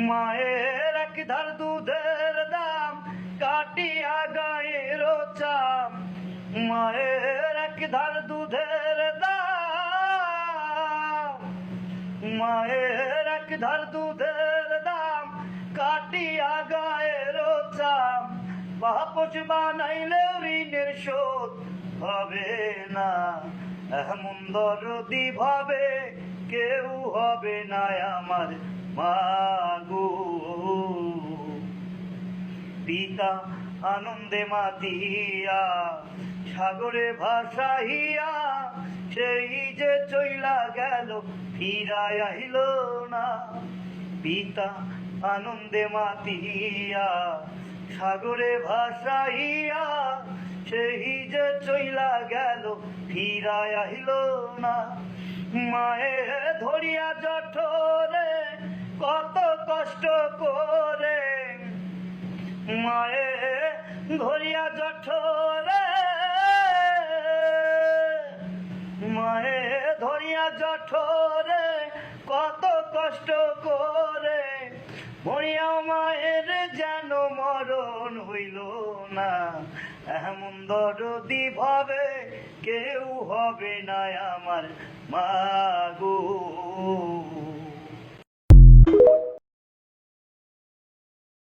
মায়ের এক ধার দুধের দাম কাটিয়া গায়ের চাম। মায়ের এক ধার দুধের দাম, মায়ের এক ধার দুধের দাম কাটিয়া গায়ের চাম। বাপস বানাইলেও ঋণের শোধ হবে না, এমন দরদি ভাবে কেউ হবে না আমার মাগো। পিতা আনন্দে মাতিয়া সাগরে ভাসাইয়া, সেই যে চইলা গেল ফিরায় আইল না। পিতা আনন্দে মাতিয়া সাগরে ভাসাইয়া, সেই যে চইলা গেল ফিরায় আইল না। মায়ে ধরিয়া জঠরে কত কষ্ট করে, মায়ে ধরিয়া জঠরে, মায়ে ধরিয়া জঠরে কত কষ্ট করে। মরিয়া মায়ের যেন মরণ হইল না, এমন দরদি ভাবে কেউ হবে না আমার মাগো।